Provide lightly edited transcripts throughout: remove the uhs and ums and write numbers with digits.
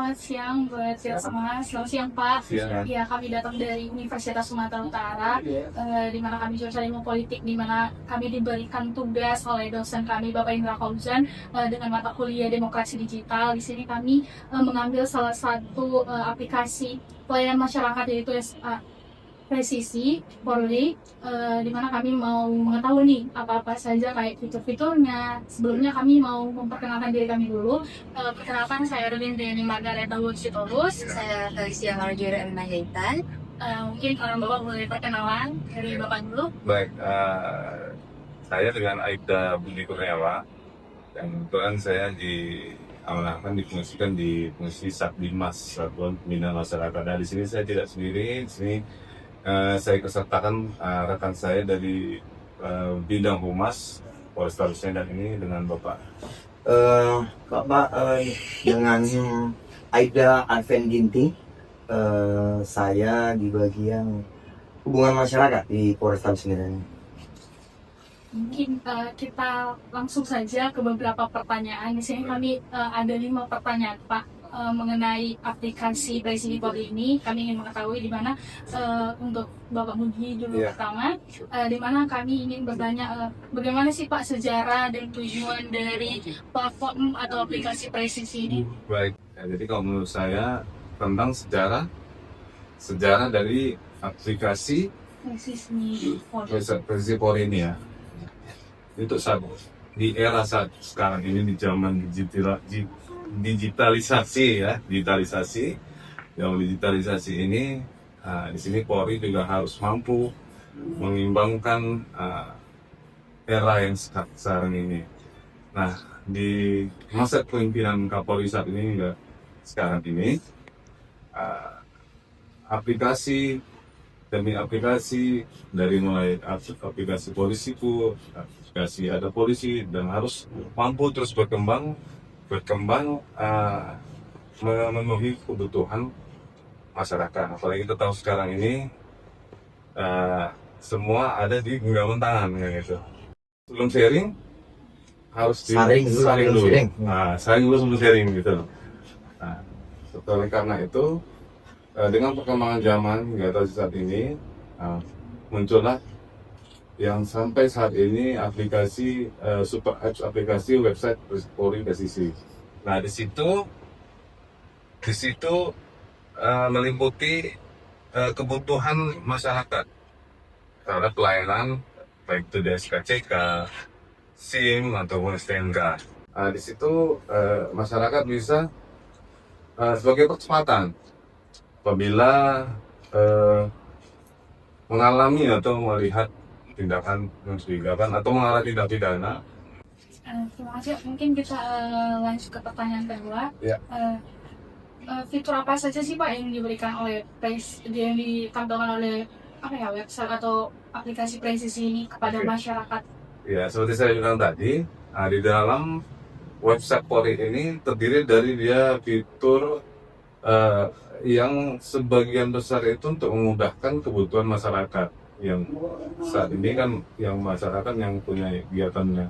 selamat siang buat kita semua. Selamat siang Pak. Siang. Ya, kami datang dari Universitas Sumatera Utara, di mana kami jurusan ilmu politik, di mana kami diberikan tugas oleh dosen kami Bapak Indra Fauzan dengan mata kuliah demokrasi digital. Di sini kami mengambil salah satu aplikasi pelayanan masyarakat, yaitu Presisi Polri, di mana kami mau mengetahui nih apa-apa saja kayak fitur-fiturnya. Sebelumnya kami mau memperkenalkan diri kami dulu. Perkenalkan, saya Erwin Deni Margareta Sitorus. Saya Felicia Marjorie M. Majaitan. Mungkin Bapak boleh perkenalan dari Bapak dulu. Baik, saya dengan Aibda Budi Kurniawan, dan kebetulan saya difungsikan di fungsi Satdimas Satuan Pembinaan Masyarakat. Nah, di sini saya tidak sendiri. Di sini saya kesertakan rekan saya dari bidang humas Polrestabes Medan ini dengan Bapak dengan Aibda Arven Ginting. Saya di bagian hubungan masyarakat di Polrestabes Medan. Mungkin kita langsung saja ke beberapa pertanyaan. Di sini kami ada 5 pertanyaan, Pak, mengenai aplikasi Presisi Polri ini. Kami ingin mengetahui di mana untuk Bapak Budi dulu pertama, di mana kami ingin bertanya bagaimana sih Pak sejarah dan tujuan dari platform atau aplikasi Presisi ini? Baik, jadi kalau menurut saya tentang sejarah dari aplikasi Presisi Polri ini ya, itu di era saat sekarang ini, di zaman digitalisasi ini, di sini Polri juga harus mampu mengimbangkan era yang sekarang ini. Nah, di masa kepemimpinan Kapolri saat ini sekarang ini, aplikasi demi aplikasi, dari mulai aplikasi polisiku, aplikasi ada polisi, dan harus mampu terus berkembang memenuhi kebutuhan masyarakat. Apalagi kita tahu sekarang ini semua ada di genggaman tangan gitu. Sebelum sharing harus saring dulu. Saring dulu sebelum sharing gitu. Nah, oleh karena itu, dengan perkembangan zaman hingga saat ini, muncullah yang sampai saat ini aplikasi super apps, aplikasi website Polri Presisi. Nah, di situ meliputi kebutuhan masyarakat terhadap pelayanan baik itu dari SKCK, SIM ataupun STNK. Di situ masyarakat bisa sebagai percepatan apabila mengalami atau melihat tindakan mencurigakan atau mengarah tindak pidana. Terima kasih. Mungkin kita lanjut ke pertanyaan kedua. Ya. Fitur apa saja sih Pak yang diberikan oleh yang ditampilkan oleh website atau aplikasi Presisi ini kepada masyarakat? Ya, seperti saya bilang tadi, di dalam website Polri ini terdiri dari fitur yang sebagian besar itu untuk memudahkan kebutuhan masyarakat yang saat ini kan, yang masyarakat yang punya kegiatannya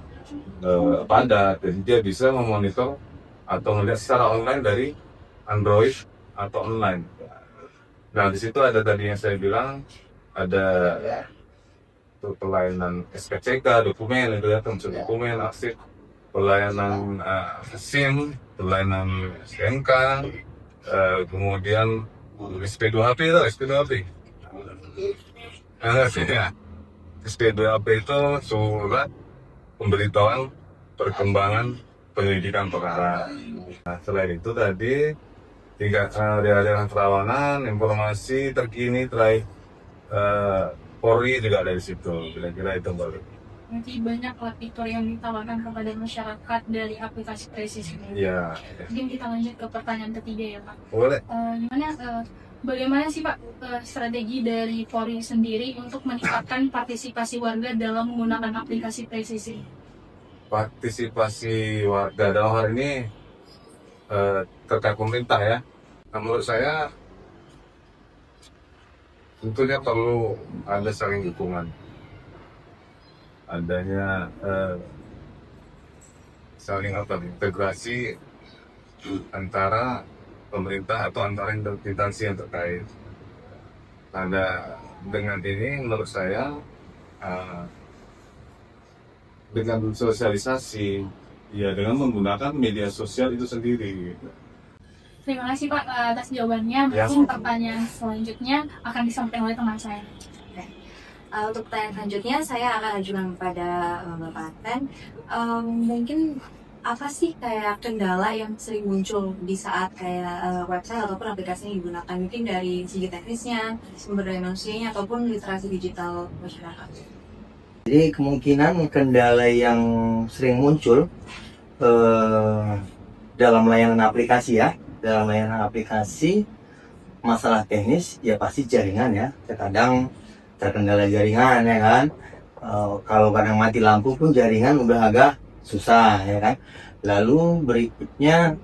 padat, jadi dia bisa memonitor atau melihat secara online dari Android atau online. Nah, di situ ada tadi yang saya bilang, ada pelayanan SKCK, dokumen itu ya, termasuk dokumen, arsip, pelayanan SIM, pelayanan STNK, kemudian SP2HP itu, SP2HP. SP2HP itu surat pemberitahuan perkembangan penyelidikan perkara. Nah, selain itu tadi daerah kerawanan, informasi terkini terkait Polri juga ada di situ. Kira-kira itu baru. Nanti banyak fitur yang ditawarkan kepada masyarakat dari aplikasi Presisi ini. Iya. Mungkin kita lanjut ke pertanyaan ketiga ya Pak. Boleh. Bagaimana sih Pak strategi dari Polri sendiri untuk meningkatkan partisipasi warga dalam menggunakan aplikasi Presisi? Partisipasi warga dalam hal ini terkait pemerintah ya. Nah, menurut saya tentunya perlu ada saling dukungan, adanya saling integrasi antara pemerintah atau antara instansi yang terkait. Dengan ini menurut saya uh, dengan sosialisasi, ya dengan menggunakan media sosial itu sendiri. Gitu. Terima kasih Pak atas jawabannya. Ya. Mungkin pertanyaan selanjutnya akan disampaikan oleh teman saya. Untuk pertanyaan selanjutnya, saya akan ajukan kepada Bapak Adven. Mungkin apa sih kayak kendala yang sering muncul di saat kayak website ataupun aplikasi yang digunakan? Mungkin dari segi teknisnya, sumber daya manusianya, ataupun literasi digital masyarakat. Jadi kemungkinan kendala yang sering muncul dalam layanan aplikasi ya, dalam layanan aplikasi masalah teknis ya pasti jaringan ya. Terkadang terkendala jaringan ya kan. Kalau kadang mati lampu pun jaringan udah agak susah ya kan. Lalu berikutnya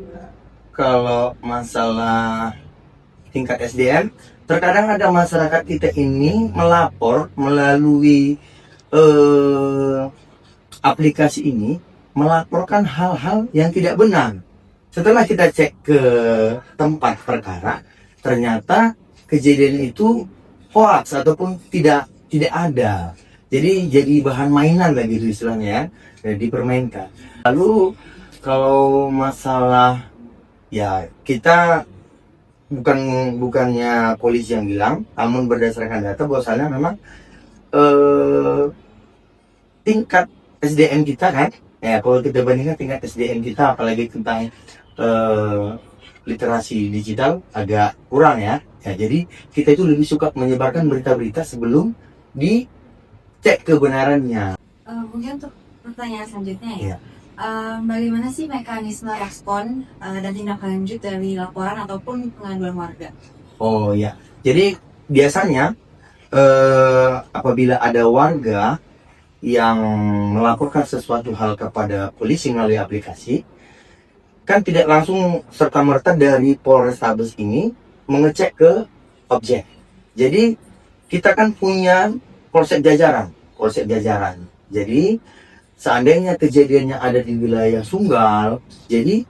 kalau masalah tingkat SDM, terkadang ada masyarakat kita ini melapor melalui aplikasi ini, melaporkan hal-hal yang tidak benar. Setelah kita cek ke tempat perkara, ternyata kejadian itu hoax ataupun tidak ada. Jadi bahan mainan lagi itu istilahnya ya, dipermainkan. Lalu kalau masalah ya kita bukannya polisi yang bilang, namun berdasarkan data bahwasannya memang tingkat SDM kita kan, ya kalau kita bandingkan tingkat SDM kita apalagi tentang literasi digital agak kurang ya. Jadi kita itu lebih suka menyebarkan berita-berita sebelum dicek kebenarannya. Mungkin untuk pertanyaan selanjutnya ya. Iya. Bagaimana sih mekanisme respon dan tindak lanjut dari laporan ataupun pengaduan warga? Oh ya, jadi biasanya apabila ada warga yang melaporkan sesuatu hal kepada polisi melalui aplikasi, kan tidak langsung serta-merta dari Polrestabes ini mengecek ke objek. Jadi kita kan punya polsek jajaran. Jadi seandainya kejadiannya ada di wilayah Sunggal, jadi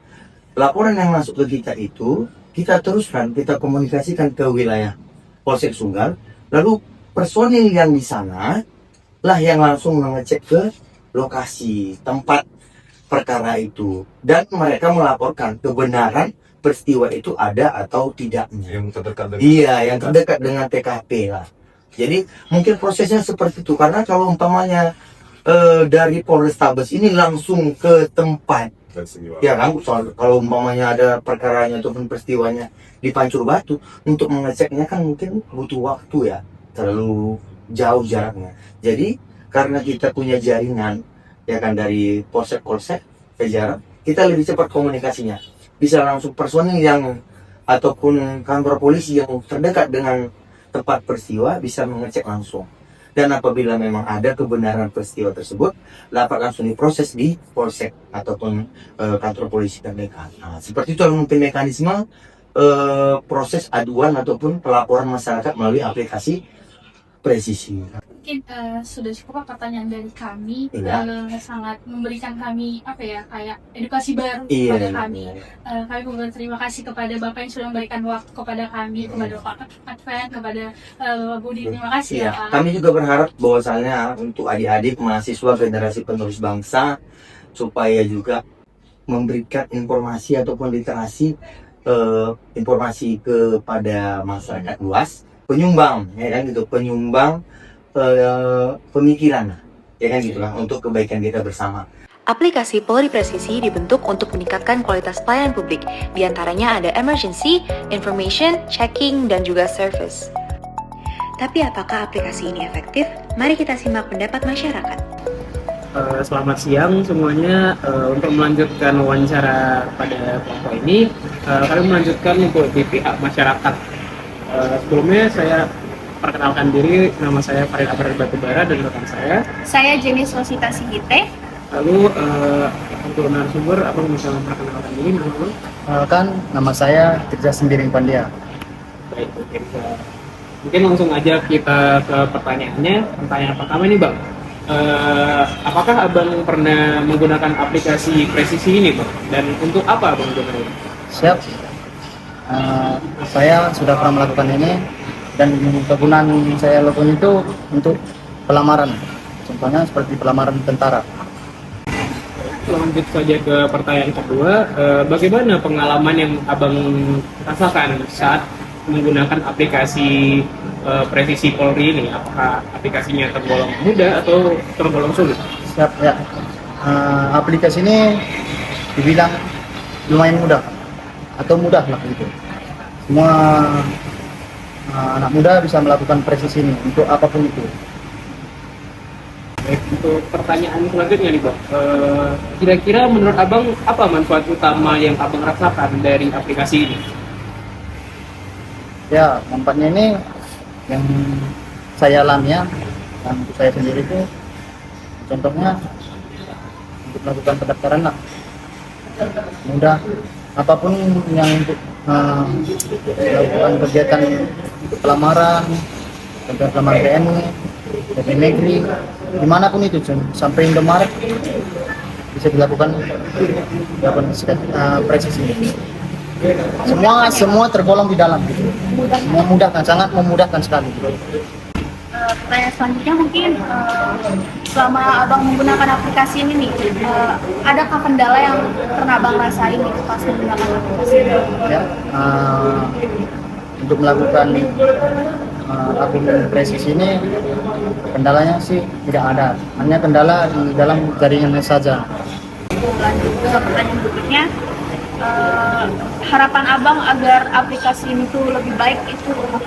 laporan yang masuk ke kita itu kita teruskan, kita komunikasikan ke wilayah Polsek Sunggal, lalu personil yang di sana lah yang langsung mengecek ke lokasi tempat perkara itu dan mereka melaporkan kebenaran peristiwa itu ada atau tidaknya. Yang terdekat dengan Iya, yang terdekat dengan TKP lah. Jadi mungkin prosesnya seperti itu karena kalau umpamanya dari Polrestabes ini langsung ke tempat ya kan, kalau umpamanya ada perkaranya ataupun peristiwanya di Pancur Batu, untuk mengeceknya kan mungkin butuh waktu ya, terlalu jauh jaraknya. Jadi karena kita punya jaringan ya kan dari polsek ke jarak, kita lebih cepat komunikasinya. Bisa langsung personil yang ataupun kantor polisi yang terdekat dengan tempat peristiwa bisa mengecek langsung. Dan apabila memang ada kebenaran peristiwa tersebut, dapat langsung diproses di polsek ataupun kantor polisi terdekat. Nah, seperti itu mungkin mekanisme proses aduan ataupun pelaporan masyarakat melalui aplikasi presisi. Mungkin sudah cukup pertanyaan dari kami. Iya. Sangat memberikan kami kayak edukasi baru Iya, kepada kami. Kami mau berterima kasih kepada Bapak yang sudah memberikan waktu kepada kami, kepada Bapak Adven, kepada Bapak Budi. Terima kasih Iya, ya Pak. kami juga berharap bahwasannya untuk adik-adik mahasiswa generasi penerus bangsa supaya juga memberikan informasi ataupun literasi informasi kepada masyarakat luas, penyumbang ya kan gitu, penyumbang pemikiran ya kan gitulah untuk kebaikan kita bersama. Aplikasi Polri Presisi dibentuk untuk meningkatkan kualitas pelayanan publik. Di antaranya ada emergency, information, checking, dan juga service. Tapi apakah aplikasi ini efektif? Mari kita simak pendapat masyarakat. Selamat siang semuanya. Untuk melanjutkan wawancara pada kelompok ini, kami melanjutkan untuk di pihak masyarakat. Sebelumnya saya perkenalkan diri, nama saya Farid Abrar Batubara dan rekan Saya Jenis Rosita Sigite. Lalu untuk narasumber, abang bisa memperkenalkan diri, nama abang? Kan nama saya Tirza Sembiring Pandia. Baik, mungkin langsung aja kita ke pertanyaannya. Pertanyaan pertama nih bang, apakah abang pernah menggunakan aplikasi Presisi ini bang? Dan untuk apa abang menggunakannya? Siap. Saya sudah pernah melakukan ini, dan kegunaan saya lakukan itu untuk pelamaran. Contohnya seperti pelamaran tentara. Lanjut saja ke pertanyaan kedua, bagaimana pengalaman yang abang rasakan saat menggunakan aplikasi Presisi Polri ini? Apakah aplikasinya tergolong mudah atau tergolong sulit? Siap ya. Aplikasi ini dibilang lumayan mudah atau mudah lah gitu. Semua anak muda bisa melakukan presisi ini untuk apapun itu. Baik, untuk pertanyaan selanjutnya nih Bang, kira-kira menurut abang apa manfaat utama yang abang rasakan dari aplikasi ini? Ya, manfaatnya ini yang saya alami ya, dan untuk saya sendiri itu contohnya untuk melakukan pendaftaran lah mudah, apapun yang untuk melakukan kegiatan pelamaran, pelamaran PNU, DP Negeri, dimanapun itu, sampai Indomaret bisa dilakukan presisi. Semua tergolong di dalam gitu. Memudahkan, sangat memudahkan sekali. Pertanyaan selanjutnya mungkin selama abang menggunakan aplikasi ini nih, adakah kendala yang pernah abang rasain nih pas menggunakan aplikasi ini? Ya, untuk melakukan akun presisi ini kendalanya sih tidak ada, hanya kendala di dalam jaringannya saja. Lanjut ke pertanyaan berikutnya, harapan abang agar aplikasi ini tuh lebih baik itu apa?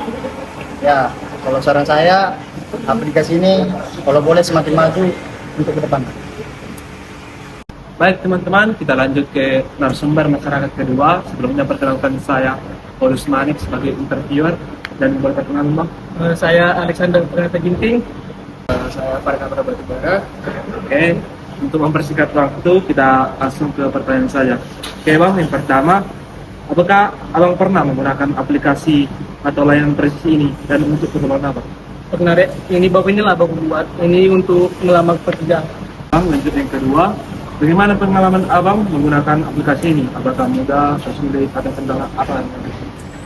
Ya, kalau saran saya aplikasi ini kalau boleh semakin maju untuk ke depan. Baik teman-teman, kita lanjut ke narasumber masyarakat kedua. Sebelumnya perkenalkan saya Paulus Manik sebagai interviewer, dan boleh perkenalan Bang. Saya Alexander Pranata Ginting. Saya Farhan Batubara. Oke, untuk mempersingkat waktu kita langsung ke pertanyaan saya. Oke Bang, yang pertama, apakah Abang pernah menggunakan aplikasi atau layanan presisi ini, dan untuk keperluan apa? Pernah deh, ini Bapak inilah Bapak buat ini untuk melamar pekerjaan. Bang, lanjut yang kedua, bagaimana pengalaman Abang menggunakan aplikasi ini? Apakah mudah, sulit, ada kendala apa?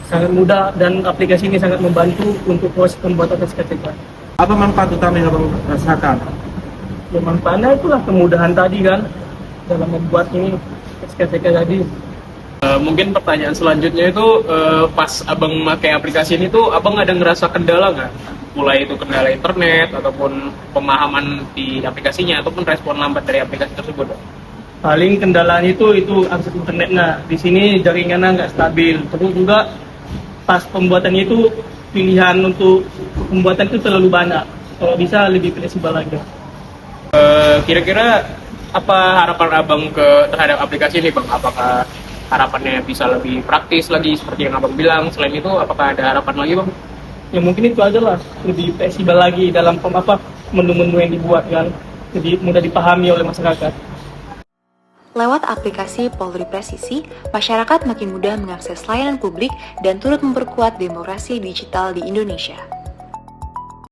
Sangat mudah, dan aplikasi ini sangat membantu untuk proses pembuatan SKCK. Apa manfaat utama yang Abang rasakan? Ya, manfaatnya itulah kemudahan tadi kan dalam membuat ini SKCK tadi. Mungkin pertanyaan selanjutnya itu pas abang memakai aplikasi ini tuh abang ada ngerasa kendala nggak? Mulai itu kendala internet ataupun pemahaman di aplikasinya ataupun respon lambat dari aplikasi tersebut? Paling kendalanya itu akses internetnya. Di sini jaringannya nggak stabil. Terus juga pas pembuatannya itu pilihan untuk pembuatan itu terlalu banyak. Kalau bisa lebih fleksibel lagi. Kira-kira apa harapan abang terhadap aplikasi ini Bang? Apakah harapannya bisa lebih praktis lagi seperti yang abang bilang? Selain itu apakah ada harapan lagi Bang? Ya mungkin itu aja lah, lebih fleksibel lagi dalam menu-menu yang dibuat kan, jadi mudah dipahami oleh masyarakat. Lewat aplikasi Polri Presisi, masyarakat makin mudah mengakses layanan publik dan turut memperkuat demokrasi digital di Indonesia.